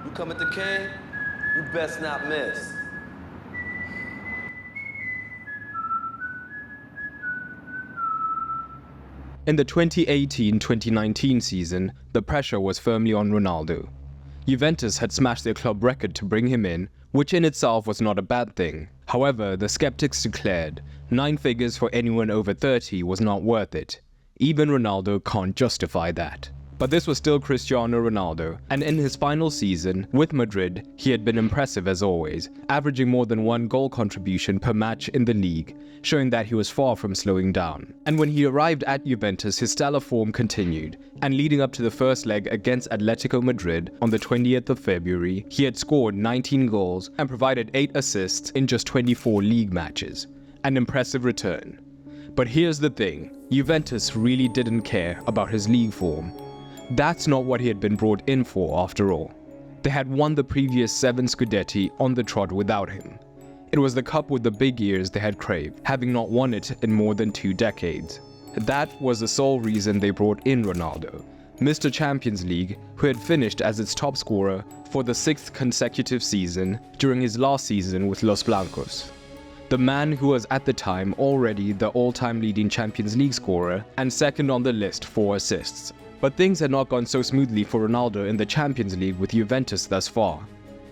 You come at the king, you best not miss. In the 2018-2019 season, the pressure was firmly on Ronaldo. Juventus had smashed their club record to bring him in, which in itself was not a bad thing. However, the skeptics declared 9 figures for anyone over 30 was not worth it. Even Ronaldo can't justify that. But this was still Cristiano Ronaldo, and in his final season with Madrid, he had been impressive as always, averaging more than 1 goal contribution per match in the league, showing that he was far from slowing down. And when he arrived at Juventus, his stellar form continued, and leading up to the first leg against Atletico Madrid on the 20th of February, he had scored 19 goals and provided 8 assists in just 24 league matches. An impressive return. But here's the thing, Juventus really didn't care about his league form. That's not what he had been brought in for after all. They had won the previous 7 Scudetti on the trot without him. It was the cup with the big ears they had craved, having not won it in more than 2 decades. That was the sole reason they brought in Ronaldo, Mr. Champions League, who had finished as its top scorer for the 6th consecutive season during his last season with Los Blancos. The man who was at the time already the all-time leading Champions League scorer and second on the list for assists. But things had not gone so smoothly for Ronaldo in the Champions League with Juventus thus far.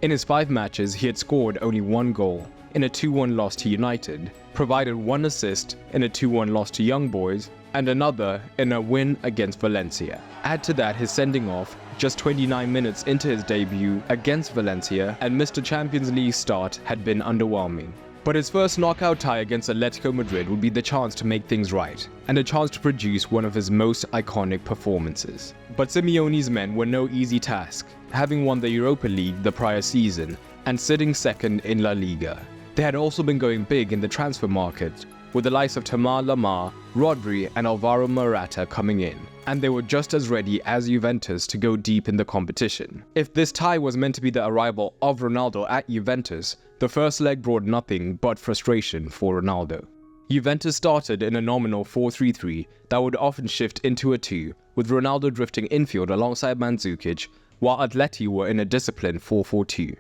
In his 5 matches, he had scored only 1 goal in a 2-1 loss to United, provided 1 assist in a 2-1 loss to Young Boys, and another in a win against Valencia. Add to that his sending off just 29 minutes into his debut against Valencia, and Mr. Champions League start had been underwhelming. But his first knockout tie against Atletico Madrid would be the chance to make things right, and a chance to produce one of his most iconic performances. But Simeone's men were no easy task, having won the Europa League the prior season, and sitting second in La Liga. They had also been going big in the transfer market, with the likes of Tamar Lamar, Rodri and Alvaro Morata coming in, and they were just as ready as Juventus to go deep in the competition. If this tie was meant to be the arrival of Ronaldo at Juventus, the first leg brought nothing but frustration for Ronaldo. Juventus started in a nominal 4-3-3 that would often shift into a 2, with Ronaldo drifting infield alongside Mandzukic, while Atleti were in a disciplined 4-4-2.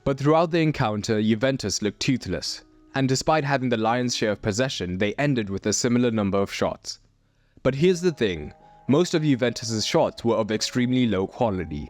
But throughout the encounter, Juventus looked toothless, and despite having the lion's share of possession, they ended with a similar number of shots. But here's the thing, most of Juventus' shots were of extremely low quality.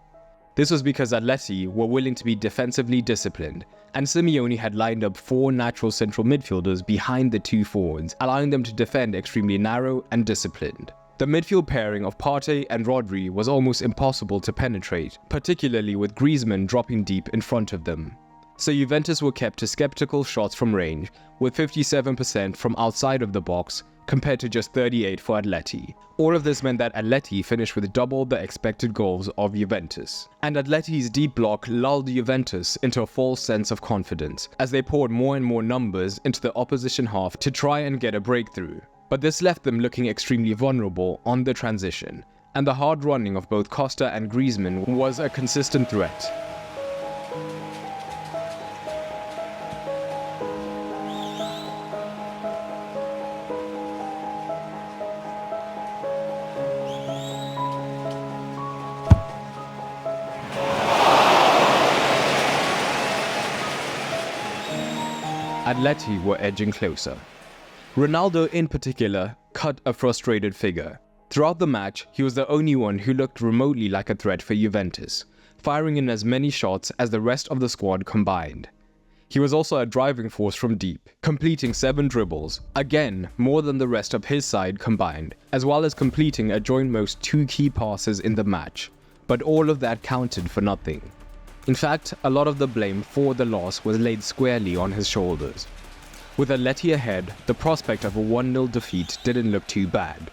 This was because Atleti were willing to be defensively disciplined, and Simeone had lined up 4 natural central midfielders behind the 2 forwards, allowing them to defend extremely narrow and disciplined. The midfield pairing of Partey and Rodri was almost impossible to penetrate, particularly with Griezmann dropping deep in front of them. So Juventus were kept to skeptical shots from range, with 57% from outside of the box, compared to just 38 for Atleti. All of this meant that Atleti finished with double the expected goals of Juventus. And Atleti's deep block lulled Juventus into a false sense of confidence, as they poured more and more numbers into the opposition half to try and get a breakthrough. But this left them looking extremely vulnerable on the transition, and the hard running of both Costa and Griezmann was a consistent threat. Atleti were edging closer. Ronaldo in particular cut a frustrated figure. Throughout the match, he was the only one who looked remotely like a threat for Juventus, firing in as many shots as the rest of the squad combined. He was also a driving force from deep, completing 7 dribbles, again more than the rest of his side combined, as well as completing a joint most 2 key passes in the match, but all of that counted for nothing. In fact, a lot of the blame for the loss was laid squarely on his shoulders. With Atleti ahead, the prospect of a 1-0 defeat didn't look too bad.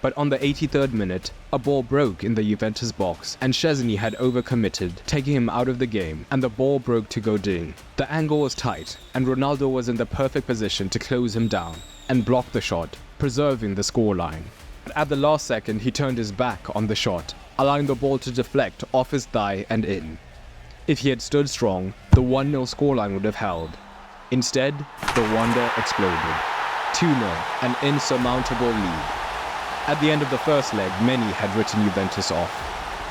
But on the 83rd minute, a ball broke in the Juventus box and Szczesny had overcommitted, taking him out of the game, and the ball broke to Godin. The angle was tight, and Ronaldo was in the perfect position to close him down and block the shot, preserving the scoreline. But at the last second, he turned his back on the shot, allowing the ball to deflect off his thigh and in. If he had stood strong, the 1-0 scoreline would have held. Instead, the wonder exploded. 2-0, an insurmountable lead. At the end of the first leg, many had written Juventus off.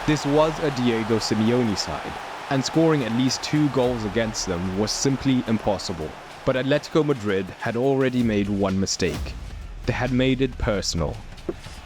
This was a Diego Simeone side, and scoring at least 2 goals against them was simply impossible. But Atletico Madrid had already made one mistake. They had made it personal.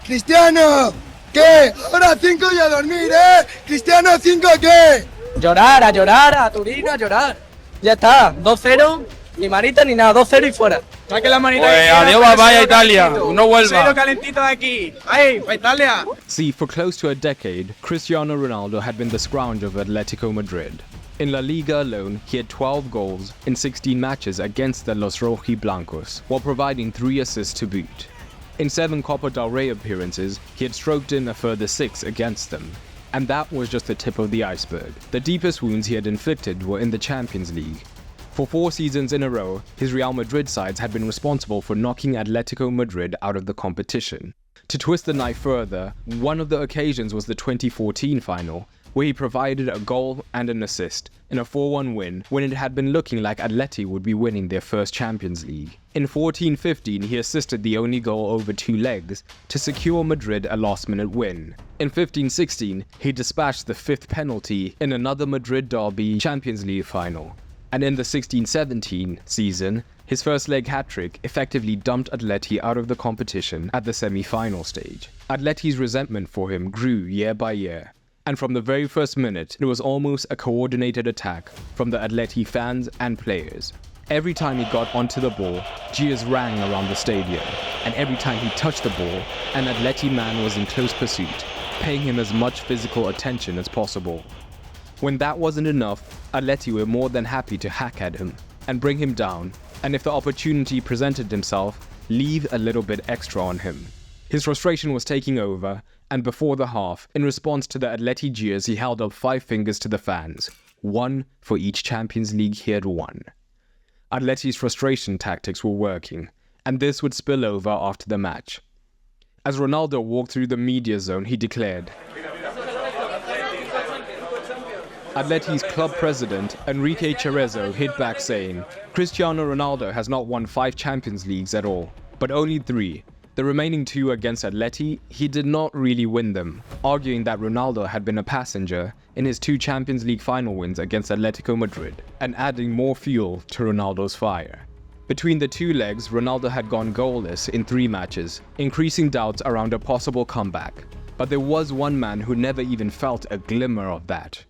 Cristiano, ¿qué? Ahora 5 y a dormir, ¿eh? Cristiano, 5, ¿qué? Llorar, a Turín, a llorar. Ya está, 2-0, ni manita ni nada, 2-0 y fuera. Saque la manita. Pues adiós, vaya Italia, no vuelva. Cero calentito de aquí. ¡Ay, pa' Italia! See, for close to a decade, Cristiano Ronaldo had been the scrounge of Atletico Madrid. In La Liga alone, he had 12 goals in 16 matches against the Los Rojiblancos, while providing 3 assists to boot. In 7 Copa del Rey appearances, he had stroked in a further 6 against them. And that was just the tip of the iceberg. The deepest wounds he had inflicted were in the Champions League. For 4 seasons in a row, his Real Madrid sides had been responsible for knocking Atletico Madrid out of the competition. To twist the knife further, one of the occasions was the 2014 final, where he provided a goal and an assist in a 4-1 win when it had been looking like Atleti would be winning their first Champions League. In 14-15, he assisted the only goal over 2 legs to secure Madrid a last-minute win. In 15-16, he dispatched the 5th penalty in another Madrid derby Champions League final. And in the 16-17 season, his first leg hat-trick effectively dumped Atleti out of the competition at the semi-final stage. Atleti's resentment for him grew year by year. And from the very first minute, it was almost a coordinated attack from the Atleti fans and players. Every time he got onto the ball, cheers rang around the stadium, and every time he touched the ball, an Atleti man was in close pursuit, paying him as much physical attention as possible. When that wasn't enough, Atleti were more than happy to hack at him and bring him down, and if the opportunity presented himself, leave a little bit extra on him. His frustration was taking over, and before the half, in response to the Atleti jeers, he held up 5 fingers to the fans, 1 for each Champions League he had won. Atleti's frustration tactics were working, and this would spill over after the match. As Ronaldo walked through the media zone, he declared, Atleti's club president, Enrique Cerezo, hit back saying, Cristiano Ronaldo has not won 5 Champions Leagues at all, but only 3. The remaining 2 against Atleti, he did not really win them, arguing that Ronaldo had been a passenger in his 2 Champions League final wins against Atletico Madrid, and adding more fuel to Ronaldo's fire. Between the 2 legs, Ronaldo had gone goalless in 3 matches, increasing doubts around a possible comeback. But there was one man who never even felt a glimmer of that.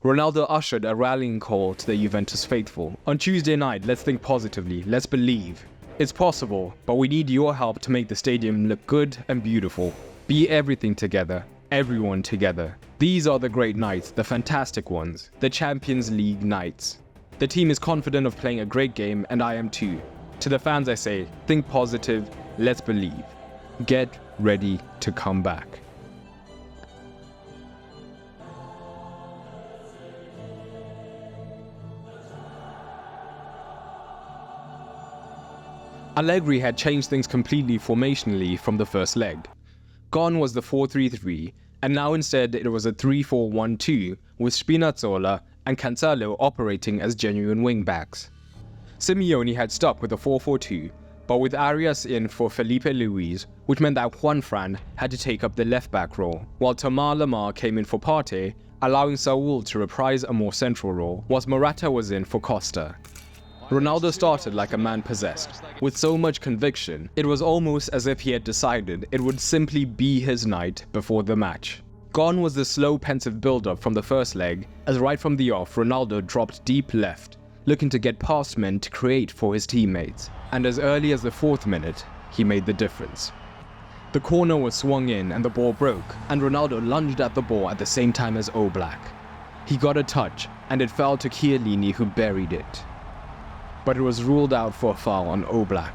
Ronaldo ushered a rallying call to the Juventus faithful. On Tuesday night, let's think positively, let's believe. It's possible, but we need your help to make the stadium look good and beautiful. Be everything together, everyone together. These are the great nights, the fantastic ones, the Champions League nights. The team is confident of playing a great game, and I am too. To the fans I say, think positive, let's believe. Get ready to come back. Allegri had changed things completely formationally from the first leg. Gone was the 4-3-3, and now instead it was a 3-4-1-2 with Spinazzola and Cancelo operating as genuine wing-backs. Simeone had stuck with a 4-4-2, but with Arias in for Felipe Luis, which meant that Juan Fran had to take up the left-back role, while Thomas Lemar came in for Partey, allowing Saul to reprise a more central role, whilst Morata was in for Costa. Ronaldo started like a man possessed. With so much conviction, it was almost as if he had decided it would simply be his night before the match. Gone was the slow, pensive build-up from the first leg, as right from the off, Ronaldo dropped deep left, looking to get past men to create for his teammates. And as early as the 4th minute, he made the difference. The corner was swung in and the ball broke, and Ronaldo lunged at the ball at the same time as Oblak. He got a touch, and it fell to Chiellini, who buried it. But it was ruled out for a foul on Oblak.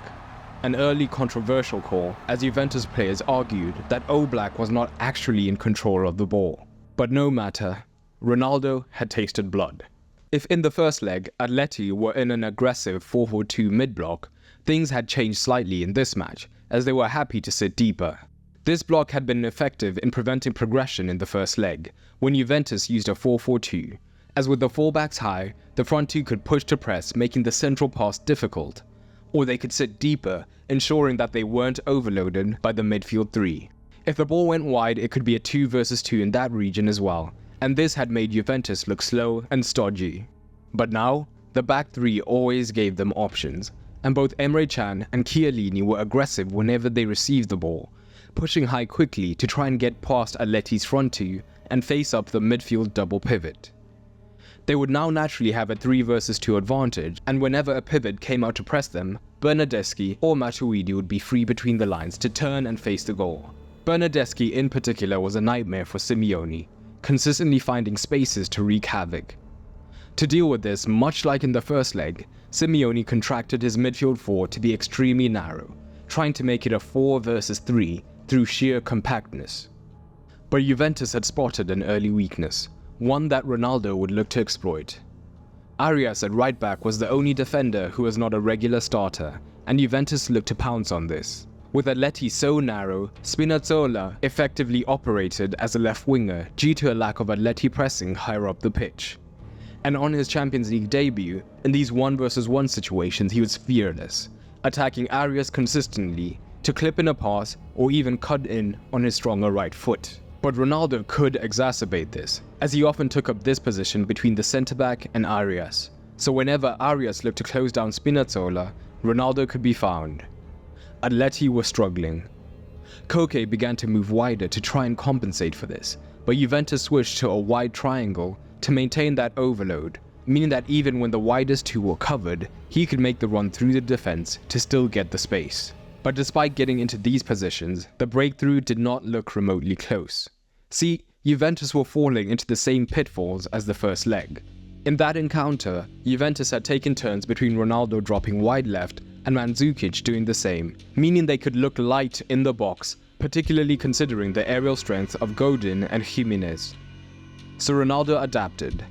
An early controversial call, as Juventus players argued that Oblak was not actually in control of the ball. But no matter, Ronaldo had tasted blood. If in the first leg, Atleti were in an aggressive 4-4-2 mid-block, things had changed slightly in this match, as they were happy to sit deeper. This block had been effective in preventing progression in the first leg, when Juventus used a 4-4-2. As with the fullbacks high, the front 2 could push to press, making the central pass difficult. Or they could sit deeper, ensuring that they weren't overloaded by the midfield 3. If the ball went wide, it could be a 2 versus 2 in that region as well, and this had made Juventus look slow and stodgy. But now, the back three always gave them options, and both Emre Can and Chiellini were aggressive whenever they received the ball, pushing high quickly to try and get past Atleti's front two and face up the midfield double pivot. They would now naturally have a 3 versus 2 advantage, and whenever a pivot came out to press them, Bernardeschi or Matuidi would be free between the lines to turn and face the goal. Bernardeschi in particular was a nightmare for Simeone, consistently finding spaces to wreak havoc. To deal with this, much like in the first leg, Simeone contracted his midfield 4 to be extremely narrow, trying to make it a 4 versus 3 through sheer compactness. But Juventus had spotted an early weakness, one that Ronaldo would look to exploit. Arias at right back was the only defender who was not a regular starter, and Juventus looked to pounce on this. With Atleti so narrow, Spinazzola effectively operated as a left winger due to a lack of Atleti pressing higher up the pitch. And on his Champions League debut, in these 1 versus 1 situations he was fearless, attacking Arias consistently to clip in a pass or even cut in on his stronger right foot. But Ronaldo could exacerbate this, as he often took up this position between the centre-back and Arias. So whenever Arias looked to close down Spinazzola, Ronaldo could be found. Atleti were struggling. Koke began to move wider to try and compensate for this, but Juventus switched to a wide triangle to maintain that overload, meaning that even when the widest two were covered, he could make the run through the defense to still get the space. But despite getting into these positions, the breakthrough did not look remotely close. See, Juventus were falling into the same pitfalls as the first leg. In that encounter, Juventus had taken turns between Ronaldo dropping wide left and Mandzukic doing the same, meaning they could look light in the box, particularly considering the aerial strength of Godin and Jimenez. So Ronaldo adapted.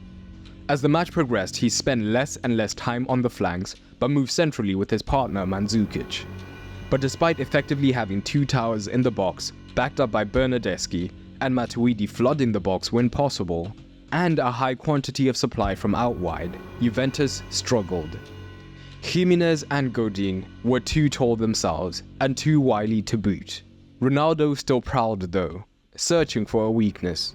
As the match progressed, he spent less and less time on the flanks, but moved centrally with his partner Mandzukic. But despite effectively having 2 towers in the box, backed up by Bernardeschi and Matuidi flooding the box when possible, and a high quantity of supply from out wide, Juventus struggled. Jimenez and Godin were too tall themselves and too wily to boot. Ronaldo still prowled though, searching for a weakness.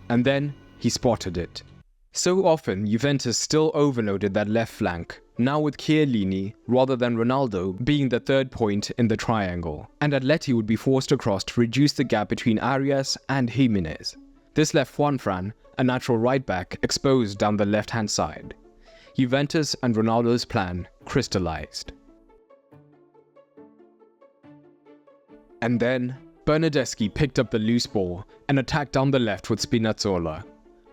And then he spotted it. So often, Juventus still overloaded that left flank, now with Chiellini rather than Ronaldo being the third point in the triangle, and Atleti would be forced across to reduce the gap between Arias and Jimenez. This left Juanfran, a natural right back, exposed down the left-hand side. Juventus and Ronaldo's plan crystallized. And then, Bernardeschi picked up the loose ball and attacked down the left with Spinazzola.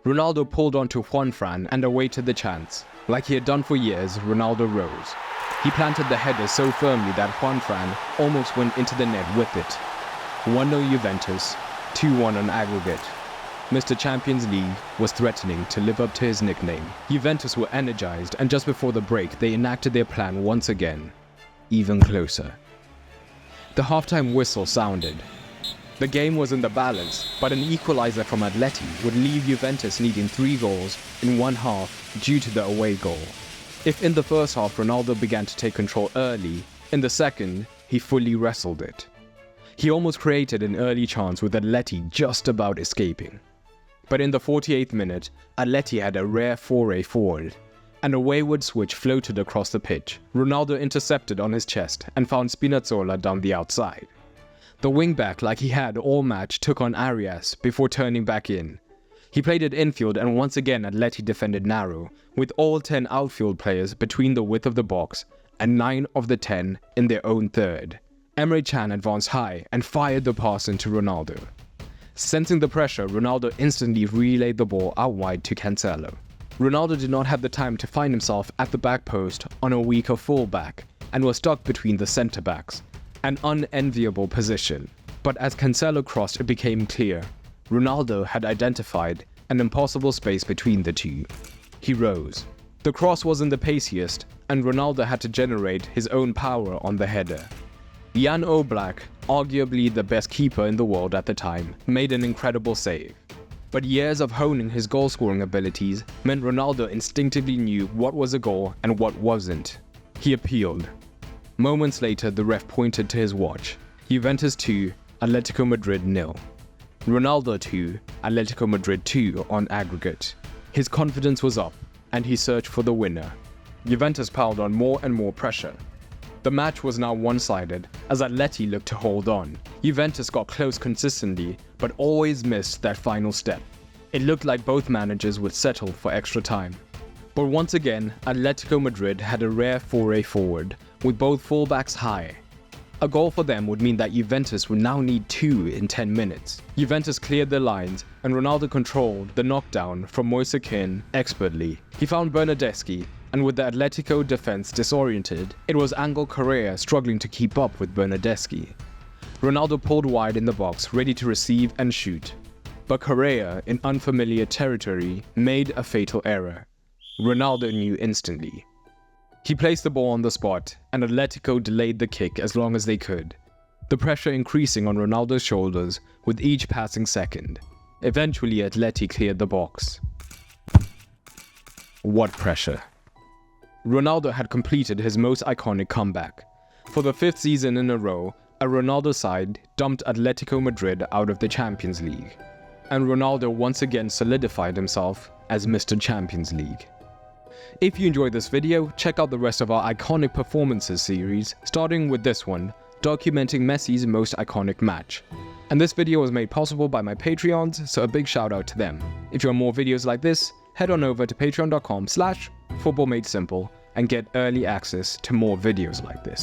Ronaldo pulled onto Juanfran and awaited the chance. Like he had done for years, Ronaldo rose. He planted the header so firmly that Juanfran almost went into the net with it. 1-0 Juventus, 2-1 on aggregate. Mr. Champions League was threatening to live up to his nickname. Juventus were energized, and just before the break they enacted their plan once again. Even closer. The halftime whistle sounded. The game was in the balance, but an equalizer from Atleti would leave Juventus needing 3 goals in one half due to the away goal. If in the first half Ronaldo began to take control early, in the second he fully wrestled it. He almost created an early chance with Atleti just about escaping. But in the 48th minute, Atleti had a rare foray forward, and a wayward switch floated across the pitch. Ronaldo intercepted on his chest and found Spinazzola down the outside. The wingback, like he had all match, took on Arias before turning back in. He played it infield, and once again Atleti defended narrow, with all 10 outfield players between the width of the box and 9 of the 10 in their own third. Emre Can advanced high and fired the pass into Ronaldo. Sensing the pressure, Ronaldo instantly relayed the ball out wide to Cancelo. Ronaldo did not have the time to find himself at the back post on a weaker fullback and was stuck between the centre-backs, an unenviable position. But as Cancelo crossed, it became clear. Ronaldo had identified an impossible space between the two. He rose. The cross wasn't the paciest, and Ronaldo had to generate his own power on the header. Jan Oblak, arguably the best keeper in the world at the time, made an incredible save. But years of honing his goal-scoring abilities meant Ronaldo instinctively knew what was a goal and what wasn't. He appealed. Moments later, the ref pointed to his watch. Juventus 2, Atletico Madrid 0. Ronaldo 2, Atletico Madrid 2 on aggregate. His confidence was up, and he searched for the winner. Juventus piled on more and more pressure. The match was now one-sided, as Atleti looked to hold on. Juventus got close consistently, but always missed that final step. It looked like both managers would settle for extra time. But once again, Atletico Madrid had a rare foray forward, with both fullbacks high. A goal for them would mean that Juventus would now need 2 in 10 minutes. Juventus cleared the lines, and Ronaldo controlled the knockdown from Moise Kean expertly. He found Bernardeschi, and with the Atletico defense disoriented, it was Angel Correa struggling to keep up with Bernardeschi. Ronaldo pulled wide in the box, ready to receive and shoot. But Correa, in unfamiliar territory, made a fatal error. Ronaldo knew instantly. He placed the ball on the spot, and Atletico delayed the kick as long as they could, the pressure increasing on Ronaldo's shoulders with each passing second. Eventually, Atleti cleared the box. What pressure! Ronaldo had completed his most iconic comeback. For the 5th season in a row, a Ronaldo side dumped Atletico Madrid out of the Champions League. And Ronaldo once again solidified himself as Mr. Champions League. If you enjoyed this video, check out the rest of our iconic performances series, starting with this one, documenting Messi's most iconic match. And this video was made possible by my Patreons, so a big shout out to them. If you want more videos like this, head on over to patreon.com/footballmadesimple and get early access to more videos like this.